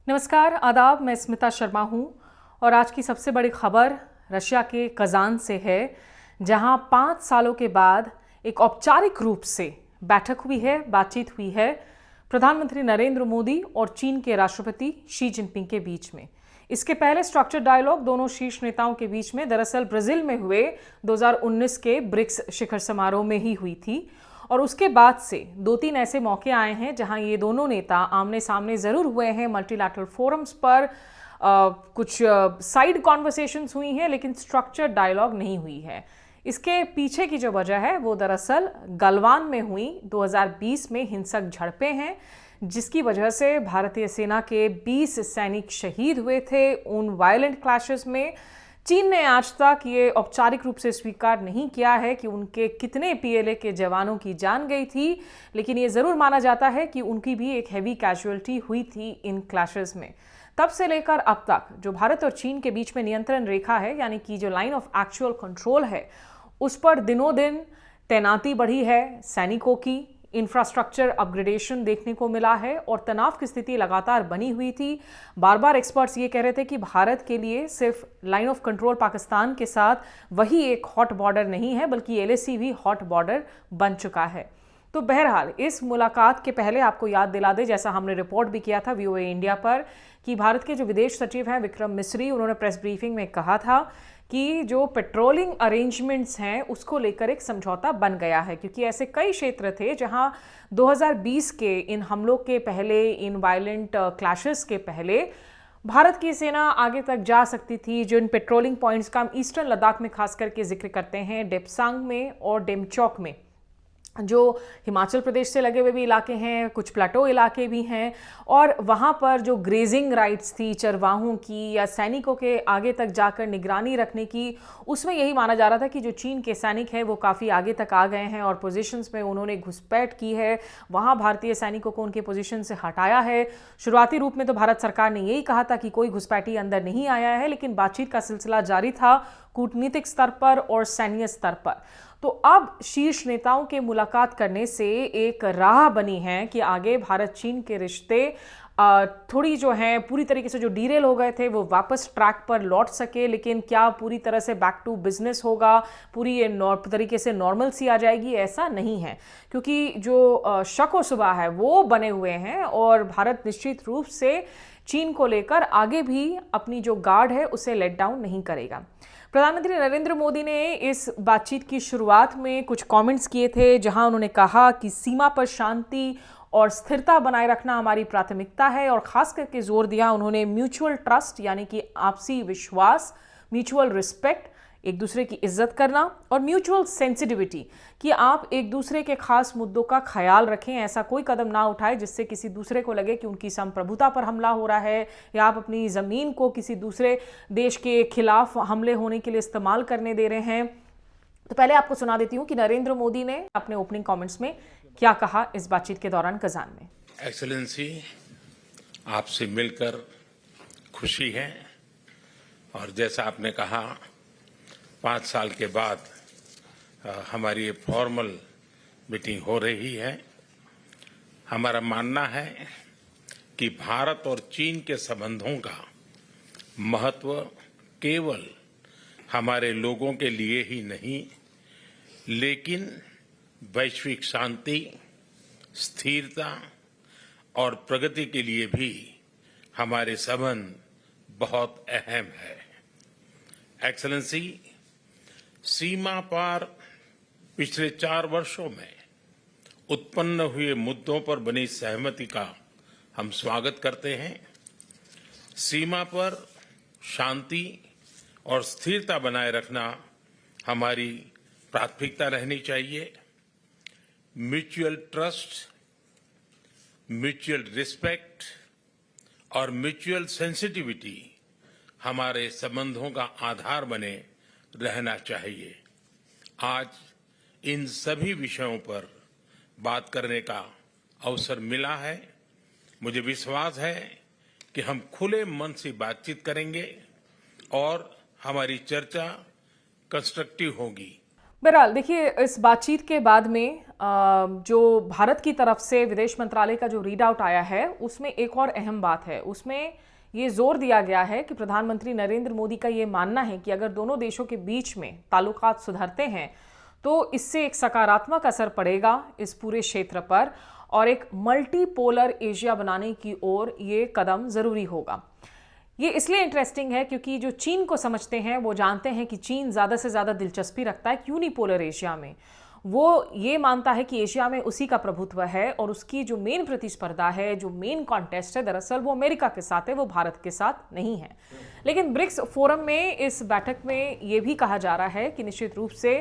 नमस्कार, आदाब। मैं स्मिता शर्मा हूं और आज की सबसे बड़ी खबर रशिया के कजान से है, जहां 5 सालों के बाद एक औपचारिक रूप से बैठक हुई है, बातचीत हुई है प्रधानमंत्री नरेंद्र मोदी और चीन के राष्ट्रपति शी जिनपिंग के बीच में। इसके पहले स्ट्रक्चर्ड डायलॉग दोनों शीर्ष नेताओं के बीच में दरअसल ब्राजील में हुए 2019 के ब्रिक्स शिखर समारोह में ही हुई थी और उसके बाद से 2-3 ऐसे मौके आए हैं जहां ये दोनों नेता आमने सामने जरूर हुए हैं, मल्टीलैटरल फोरम्स पर कुछ साइड कॉन्वर्सेशंस हुई हैं, लेकिन स्ट्रक्चर्ड डायलॉग नहीं हुई है। इसके पीछे की जो वजह है वो दरअसल गलवान में हुई 2020 में हिंसक झड़पें हैं, जिसकी वजह से भारतीय सेना के 20 सैनिक शहीद हुए थे उन वायलेंट क्लैशेस में। चीन ने आज तक ये औपचारिक रूप से स्वीकार नहीं किया है कि उनके कितने पीएलए के जवानों की जान गई थी, लेकिन ये जरूर माना जाता है कि उनकी भी एक हैवी कैजुअलिटी हुई थी इन क्लैशेस में। तब से लेकर अब तक जो भारत और चीन के बीच में नियंत्रण रेखा है, यानी कि जो लाइन ऑफ एक्चुअल कंट्रोल है, उस पर दिनों दिन तैनाती बढ़ी है सैनिकों की, इंफ्रास्ट्रक्चर अपग्रेडेशन देखने को मिला है और तनाव की स्थिति लगातार बनी हुई थी। बार बार एक्सपर्ट्स ये कह रहे थे कि भारत के लिए सिर्फ लाइन ऑफ कंट्रोल पाकिस्तान के साथ वही एक हॉट बॉर्डर नहीं है, बल्कि एलएसी भी हॉट बॉर्डर बन चुका है। तो बहरहाल इस मुलाकात के पहले आपको याद दिला दे, जैसा हमने रिपोर्ट भी किया था वीओए इंडिया पर, कि भारत के जो विदेश सचिव हैं विक्रम मिस्री, उन्होंने प्रेस ब्रीफिंग में कहा था कि जो पेट्रोलिंग अरेंजमेंट्स हैं उसको लेकर एक समझौता बन गया है, क्योंकि ऐसे कई क्षेत्र थे जहां 2020 के इन हमलों के पहले, इन वायलेंट क्लैशेस के पहले भारत की सेना आगे तक जा सकती थी। जो इन पेट्रोलिंग पॉइंट्स का हम ईस्टर्न लद्दाख में खास करके जिक्र करते हैं, डेप्सांग में और डेमचौक में, जो हिमाचल प्रदेश से लगे हुए भी इलाके हैं, कुछ प्लाटो इलाके भी हैं, और वहाँ पर जो ग्रेजिंग राइट्स थी चरवाहों की या सैनिकों के आगे तक जाकर निगरानी रखने की, उसमें यही माना जा रहा था कि जो चीन के सैनिक हैं वो काफ़ी आगे तक आ गए हैं और पोजीशंस में उन्होंने घुसपैठ की है, वहाँ भारतीय सैनिकों को उनके पोजीशन से हटाया है। शुरुआती रूप में तो भारत सरकार ने यही कहा था कि कोई घुसपैठी अंदर नहीं आया है, लेकिन बातचीत का सिलसिला जारी था कूटनीतिक स्तर पर और सैन्य स्तर पर। तो अब शीर्ष नेताओं के मुलाकात करने से एक राह बनी है कि आगे भारत चीन के रिश्ते थोड़ी जो हैं पूरी तरीके से जो डीरेल हो गए थे वो वापस ट्रैक पर लौट सके। लेकिन क्या पूरी तरह से बैक टू बिजनेस होगा, पूरी ये तरीके से नॉर्मल सी आ जाएगी, ऐसा नहीं है, क्योंकि जो शक व शुबा है वो बने हुए हैं और भारत निश्चित रूप से चीन को लेकर आगे भी अपनी जो गार्ड है उसे लेट डाउन नहीं करेगा। प्रधानमंत्री नरेंद्र मोदी ने इस बातचीत की शुरुआत में कुछ कमेंट्स किए थे, जहां उन्होंने कहा कि सीमा पर शांति और स्थिरता बनाए रखना हमारी प्राथमिकता है, और खास करके जोर दिया उन्होंने म्यूचुअल ट्रस्ट, यानी कि आपसी विश्वास, म्यूचुअल रिस्पेक्ट, एक दूसरे की इज्जत करना, और म्यूचुअल सेंसिटिविटी, कि आप एक दूसरे के खास मुद्दों का ख्याल रखें, ऐसा कोई कदम ना उठाएं जिससे किसी दूसरे को लगे कि उनकी संप्रभुता पर हमला हो रहा है या आप अपनी ज़मीन को किसी दूसरे देश के खिलाफ हमले होने के लिए इस्तेमाल करने दे रहे हैं। तो पहले आपको सुना देती हूं कि नरेंद्र मोदी ने अपने ओपनिंग कमेंट्स में क्या कहा इस बातचीत के दौरान कजान में। एक्सेलेंसी, आपसे मिलकर खुशी है, और जैसा आपने कहा 5 साल के बाद हमारी ये फॉर्मल मीटिंग हो रही है। हमारा मानना है कि भारत और चीन के संबंधों का महत्व केवल हमारे लोगों के लिए ही नहीं, लेकिन वैश्विक शांति, स्थिरता और प्रगति के लिए भी हमारे संबंध बहुत अहम है। एक्सेलेंसी, सीमा पार पिछले 4 वर्षों में उत्पन्न हुए मुद्दों पर बनी सहमति का हम स्वागत करते हैं। सीमा पर शांति और स्थिरता बनाए रखना हमारी प्राथमिकता रहनी चाहिए। म्यूचुअल ट्रस्ट, म्यूचुअल रिस्पेक्ट और म्यूचुअल सेंसिटिविटी हमारे संबंधों का आधार बने रहना चाहिए। आज इन सभी विषयों पर बात करने का अवसर मिला है। मुझे विश्वास है कि हम खुले मन से बातचीत करेंगे और हमारी चर्चा कंस्ट्रक्टिव होगी। बहरहाल देखिए, इस बातचीत के बाद में जो भारत की तरफ से विदेश मंत्रालय का जो रीड आउट आया है उसमें एक और अहम बात है। उसमें ये जोर दिया गया है कि प्रधानमंत्री नरेंद्र मोदी का ये मानना है कि अगर दोनों देशों के बीच में ताल्लुकात सुधरते हैं तो इससे एक सकारात्मक असर पड़ेगा इस पूरे क्षेत्र पर और एक मल्टीपोलर एशिया बनाने की ओर ये कदम ज़रूरी होगा। ये इसलिए इंटरेस्टिंग है क्योंकि जो चीन को समझते हैं वो जानते हैं कि चीन ज़्यादा से ज़्यादा दिलचस्पी रखता है यूनिपोलर एशिया में। वो ये मानता है कि एशिया में उसी का प्रभुत्व है और उसकी जो मेन प्रतिस्पर्धा है, जो मेन कॉन्टेस्ट है, दरअसल वो अमेरिका के साथ है, वो भारत के साथ नहीं है। लेकिन ब्रिक्स फोरम में इस बैठक में ये भी कहा जा रहा है कि निश्चित रूप से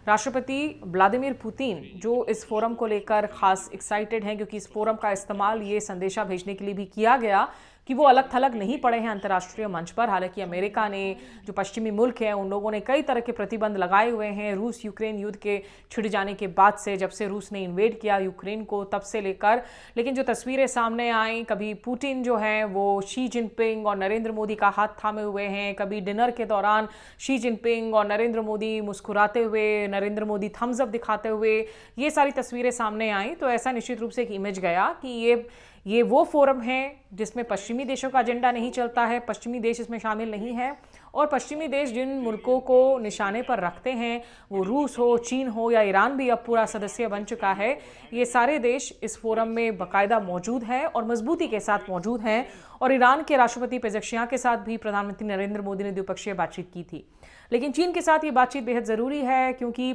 राष्ट्रपति व्लादिमीर पुतिन जो इस फोरम को लेकर खास एक्साइटेड हैं, क्योंकि इस फोरम का इस्तेमाल ये संदेशा भेजने के लिए भी किया गया कि वो अलग थलग नहीं पड़े हैं अंतर्राष्ट्रीय मंच पर। हालांकि अमेरिका ने, जो पश्चिमी मुल्क हैं, उन लोगों ने कई तरह के प्रतिबंध लगाए हुए हैं रूस यूक्रेन युद्ध के छिड़ जाने के बाद से, जब से रूस ने इन्वेड किया यूक्रेन को तब से लेकर। लेकिन जो तस्वीरें सामने आई, कभी पुतिन जो हैं वो शी जिनपिंग और नरेंद्र मोदी का हाथ थामे हुए हैं, कभी डिनर के दौरान शी जिनपिंग और नरेंद्र मोदी मुस्कुराते हुए, नरेंद्र मोदी थम्स अप दिखाते हुए, ये सारी तस्वीरें सामने आई। तो ऐसा निश्चित रूप से एक इमेज गया कि ये वो फोरम है जिसमें पश्चिमी देशों का एजेंडा नहीं चलता है, पश्चिमी देश इसमें शामिल नहीं है। और पश्चिमी देश जिन मुल्कों को निशाने पर रखते हैं, वो रूस हो, चीन हो या ईरान भी अब पूरा सदस्य बन चुका है, ये सारे देश इस फोरम में बाकायदा मौजूद हैं और मजबूती के साथ मौजूद हैं। और ईरान के राष्ट्रपति पेज़ेश्कियान के साथ भी प्रधानमंत्री नरेंद्र मोदी ने द्विपक्षीय बातचीत की थी। लेकिन चीन के साथ ये बातचीत बेहद ज़रूरी है क्योंकि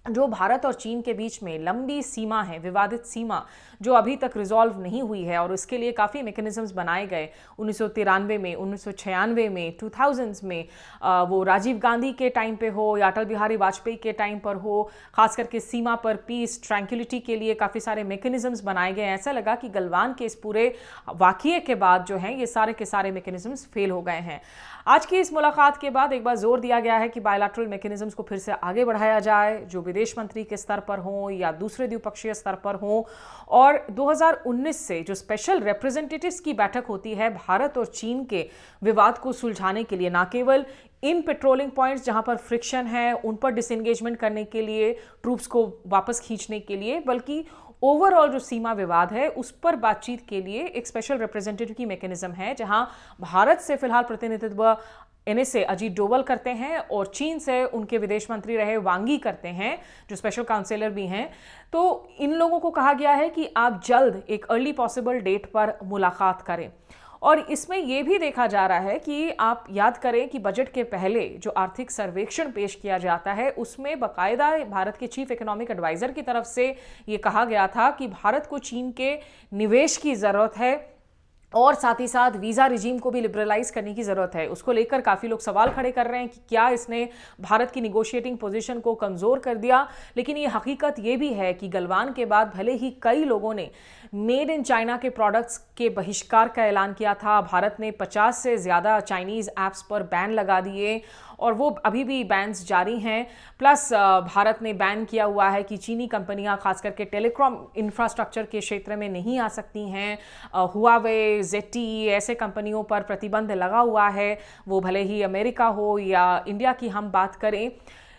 जो भारत और चीन के बीच में लंबी सीमा है, विवादित सीमा, जो अभी तक रिजॉल्व नहीं हुई है और इसके लिए काफ़ी मैकेनिज्म्स बनाए गए 1993 में, 1996 में, 2000s में, वो राजीव गांधी के टाइम पे हो या अटल बिहारी वाजपेयी के टाइम पर हो, खास करके सीमा पर पीस ट्रैंक्विलिटी के लिए काफ़ी सारे मैकेनिज्म्स बनाए गए। ऐसा लगा कि गलवान के इस पूरे वाक़ये के बाद जो हैं ये सारे के सारे मैकेनिज्म्स फेल हो गए हैं। आज की इस मुलाकात के बाद एक बार जोर दिया गया है कि बायलैटरल मैकेनिज्म्स को फिर से आगे बढ़ाया जाए, जो विदेश मंत्री के स्तर पर हों या दूसरे द्विपक्षीय स्तर पर हों। और 2019 से जो स्पेशल रिप्रेजेंटेटिव्स की बैठक होती है भारत और चीन के विवाद को सुलझाने के लिए, ना केवल इन पेट्रोलिंग पॉइंट्स जहां पर फ्रिक्शन है उन पर डिसएंगेजमेंट करने के लिए, ट्रूप्स को वापस खींचने के लिए, बल्कि ओवरऑल जो सीमा विवाद है उस पर बातचीत के लिए एक स्पेशल रिप्रेजेंटेटिव की मैकेनिज्म है, जहां भारत से फिलहाल प्रतिनिधित्व NSA अजीत डोवल करते हैं और चीन से उनके विदेश मंत्री रहे वांग यी करते हैं, जो स्पेशल काउंसिलर भी हैं। तो इन लोगों को कहा गया है कि आप जल्द एक अर्ली पॉसिबल डेट पर मुलाकात करें। और इसमें यह भी देखा जा रहा है कि आप याद करें कि बजट के पहले जो आर्थिक सर्वेक्षण पेश किया जाता है उसमें बाकायदा भारत के चीफ इकोनॉमिक एडवाइजर की तरफ से ये कहा गया था कि भारत को चीन के निवेश की ज़रूरत है और साथ ही साथ वीज़ा रिजीम को भी लिबरलाइज करने की ज़रूरत है। उसको लेकर काफ़ी लोग सवाल खड़े कर रहे हैं कि क्या इसने भारत की निगोशिएटिंग पोजीशन को कमज़ोर कर दिया। लेकिन ये हकीकत ये भी है कि गलवान के बाद भले ही कई लोगों ने मेड इन चाइना के प्रोडक्ट्स के बहिष्कार का ऐलान किया था, भारत ने 50 से ज़्यादा चाइनीज़ ऐप्स पर बैन लगा दिए और वो अभी भी बैन्स जारी हैं। प्लस भारत ने बैन किया हुआ है कि चीनी कंपनियां खास करके टेलीकॉम इंफ्रास्ट्रक्चर के क्षेत्र में नहीं आ सकती हैं। हुआवे, ZTE ऐसे कंपनियों पर प्रतिबंध लगा हुआ है, वो भले ही अमेरिका हो या इंडिया की हम बात करें।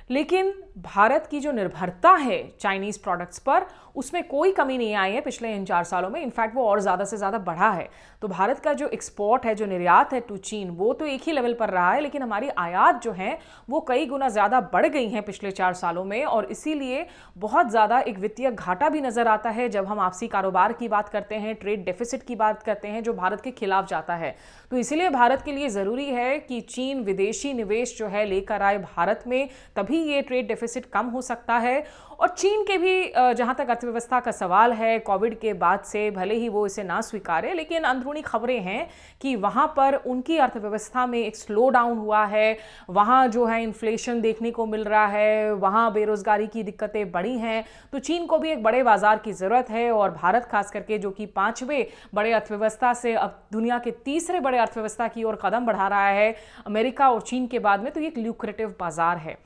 लेकिन भारत की जो निर्भरता है चाइनीज़ प्रोडक्ट्स पर, उसमें कोई कमी नहीं आई है पिछले इन 4 सालों में। इनफैक्ट वो और ज़्यादा से ज़्यादा बढ़ा है। तो भारत का जो एक्सपोर्ट है, जो निर्यात है टू चीन, वो तो एक ही लेवल पर रहा है, लेकिन हमारी आयात जो है वो कई गुना ज़्यादा बढ़ गई हैं पिछले 4 सालों में। और इसीलिए बहुत ज़्यादा एक वित्तीय घाटा भी नज़र आता है जब हम आपसी कारोबार की बात करते हैं, ट्रेड डेफिसिट की बात करते हैं, जो भारत के खिलाफ जाता है। तो इसीलिए भारत के लिए ज़रूरी है कि चीन विदेशी निवेश जो है लेकर आए भारत में, तभी ये ट्रेड डेफिसिट कम हो सकता है। और चीन के भी जहां तक अर्थव्यवस्था का सवाल है, कोविड के बाद से भले ही वो इसे ना स्वीकारे, लेकिन अंदरूनी खबरें हैं कि वहां पर उनकी अर्थव्यवस्था में एक स्लो डाउन हुआ है। वहां जो है इन्फ्लेशन देखने को मिल रहा है, वहां बेरोजगारी की दिक्कतें बढ़ी हैं। तो चीन को भी एक बड़े बाजार की ज़रूरत है और भारत खास करके, जो कि 5वें बड़े अर्थव्यवस्था से अब दुनिया के 3रे बड़े अर्थव्यवस्था की ओर कदम बढ़ा रहा है अमेरिका और चीन के बाद में, तो ये एक ल्यूक्रेटिव बाजार है।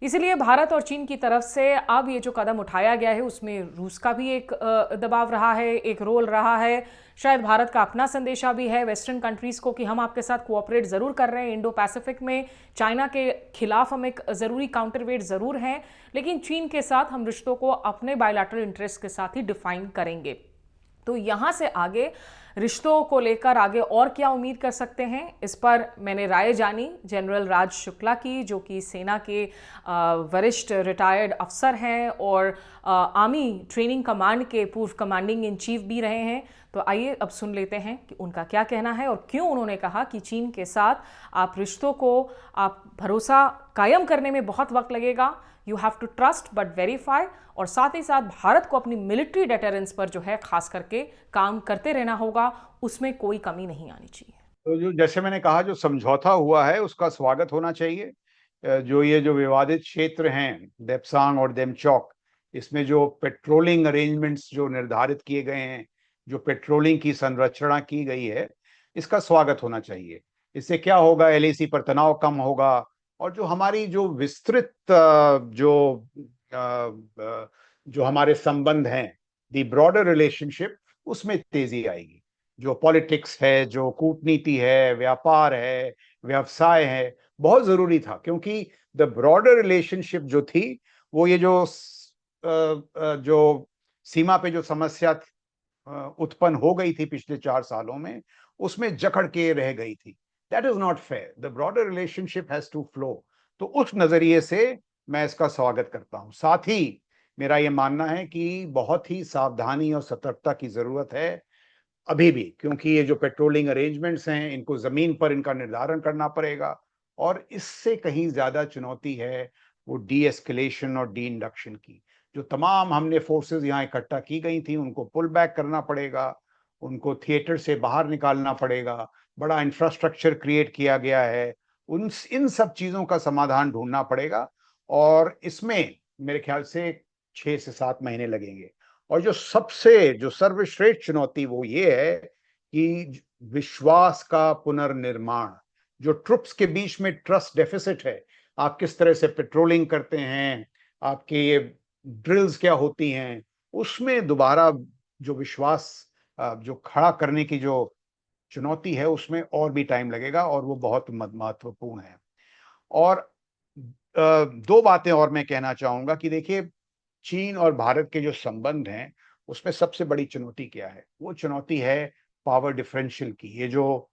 इसीलिए भारत और चीन की तरफ से अब ये जो कदम उठाया गया है उसमें रूस का भी एक दबाव रहा है, एक रोल रहा है। शायद भारत का अपना संदेशा भी है वेस्टर्न कंट्रीज को कि हम आपके साथ कोऑपरेट ज़रूर कर रहे हैं इंडो पैसिफिक में, चाइना के खिलाफ हम एक ज़रूरी काउंटरवेट ज़रूर हैं, लेकिन चीन के साथ हम रिश्तों को अपने बायलैटरल इंटरेस्ट के साथ ही डिफाइन करेंगे। तो यहाँ से आगे रिश्तों को लेकर आगे और क्या उम्मीद कर सकते हैं, इस पर मैंने राय जानी जनरल राज शुक्ला की, जो कि सेना के वरिष्ठ रिटायर्ड अफसर हैं और आर्मी ट्रेनिंग कमांड के पूर्व कमांडिंग इन चीफ भी रहे हैं। तो आइए अब सुन लेते हैं कि उनका क्या कहना है और क्यों उन्होंने कहा कि चीन के साथ आप रिश्तों को, आप भरोसा कायम करने में बहुत वक्त लगेगा, you have to trust but verify, और साथ ही साथ भारत को अपनी मिलिट्री डेटरेंस पर जो है खास करके काम करते रहना होगा, उसमें कोई कमी नहीं आनी चाहिए। तो जो जैसे मैंने कहा, जो समझौता हुआ है उसका स्वागत होना चाहिए। जो ये जो विवादित क्षेत्र हैं देप्सांग और देमचौक, इसमें जो पेट्रोलिंग अरेंजमेंट्स जो निर्धारित किए गए हैं, जो पेट्रोलिंग की संरचना की गई है, इसका स्वागत होना चाहिए। इससे क्या होगा, एलएसी पर तनाव कम होगा और जो हमारी जो विस्तृत जो हमारे संबंध हैं, द ब्रॉडर रिलेशनशिप, उसमें तेजी आएगी। जो पॉलिटिक्स है, जो कूटनीति है, व्यापार है, व्यवसाय है, बहुत जरूरी था, क्योंकि द ब्रॉडर रिलेशनशिप जो थी वो ये जो सीमा पे जो समस्या उत्पन्न हो गई थी पिछले 4 सालों में, उसमें जकड़ के रह गई थी। That is not fair, the broader relationship has to flow. तो उस नजरिए से मैं इसका स्वागत करता हूं। साथ ही मेरा यह मानना है कि बहुत ही सावधानी और सतर्कता की जरूरत है अभी भी, क्योंकि ये जो पेट्रोलिंग अरेंजमेंट्स हैं, इनको जमीन पर इनका निर्धारण करना पड़ेगा, और इससे कहीं ज्यादा चुनौती है वो डी एस्केलेशन और डी इंडक्शन की। जो तमाम हमने फोर्सेस यहाँ इकट्ठा की गई थी, उनको पुल बैक करना पड़ेगा, उनको थिएटर से बाहर निकालना पड़ेगा। बड़ा इंफ्रास्ट्रक्चर क्रिएट किया गया है, इन सब चीजों का समाधान ढूंढना पड़ेगा, और इसमें मेरे ख्याल से 6 से 7 महीने लगेंगे। और जो सर्वश्रेष्ठ चुनौती वो ये है कि विश्वास का पुनर्निर्माण, जो ट्रुप्स के बीच में ट्रस्ट डेफिसिट है, आप किस तरह से पेट्रोलिंग करते हैं, आपके ये ड्रिल्स क्या होती हैं, उसमें दोबारा जो विश्वास जो खड़ा करने की जो चुनौती है, उसमें और भी टाइम लगेगा, और वो बहुत महत्वपूर्ण है। और 2 बातें और मैं कहना चाहूंगा कि देखिए, चीन और भारत के जो संबंध हैं, उसमें सबसे बड़ी चुनौती क्या है? वो चुनौती है पावर डिफरेंशियल की। ये जो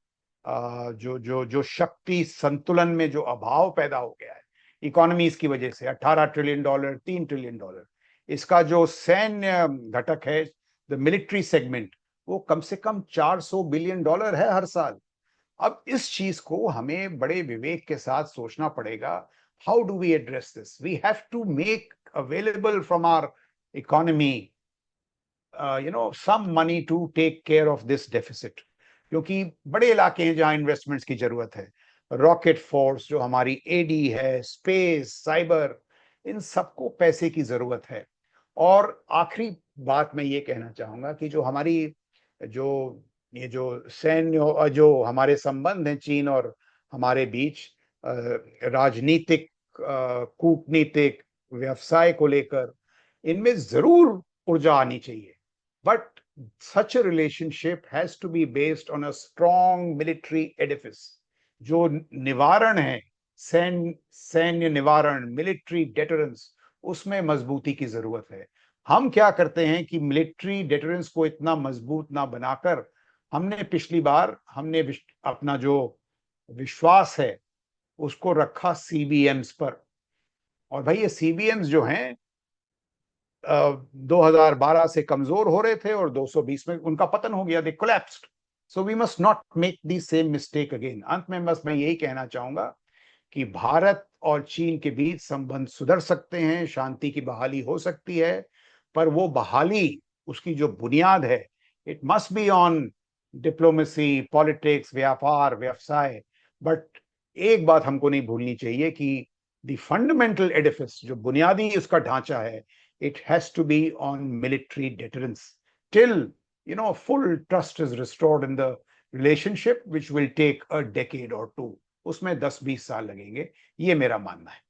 शक्ति संतुलन में जो अभाव पैदा हो गया है इकोनॉमीज की वजह से, $18 ट्रिलियन, $3 ट्रिलियन, इसका जो सैन्य घटक है, द मिलिट्री सेगमेंट, वो कम से कम $400 बिलियन है हर साल। अब इस चीज को हमें बड़े विवेक के साथ सोचना पड़ेगा। How do we address this? We have to make available from our economy some money to take care of this deficit, क्योंकि बड़े इलाके हैं जहां इन्वेस्टमेंट्स की जरूरत है। रॉकेट फोर्स, जो हमारी एडी है, स्पेस, साइबर, इन सबको पैसे की जरूरत है। और आखिरी बात मैं ये कहना चाहूंगा कि जो हमारी जो सैन्य जो हमारे संबंध हैं चीन और हमारे बीच, राजनीतिक, कूटनीतिक, व्यवसाय को लेकर, इनमें जरूर ऊर्जा आनी चाहिए, but such a relationship has to be based on a strong military edifice. जो निवारण है, सैन्य निवारण, मिलिट्री डेटरेंस, उसमें मजबूती की जरूरत है। हम क्या करते हैं कि मिलिट्री डेटरेंस को इतना मजबूत ना बनाकर, हमने पिछली बार अपना जो विश्वास है उसको रखा सीबीएम्स पर। और भाई, ये सीबीएम्स जो हैं 2012 से कमजोर हो रहे थे और 220 में उनका पतन हो गया, they collapsed. So we must not make the same mistake again. अंत में बस मैं यही कहना चाहूंगा कि भारत और चीन के बीच संबंध सुधर सकते हैं, शांति की बहाली हो सकती है, पर वो बहाली, उसकी जो बुनियाद है, it must be on diplomacy, politics, व्यापार, व्यवसाय। बट एक बात हमको नहीं भूलनी चाहिए कि the fundamental edifice, जो बुनियादी उसका ढांचा है, it has to be on military deterrence till full trust is restored in the relationship, which will take a decade or two. उसमें 10-20 साल लगेंगे, ये मेरा मानना है।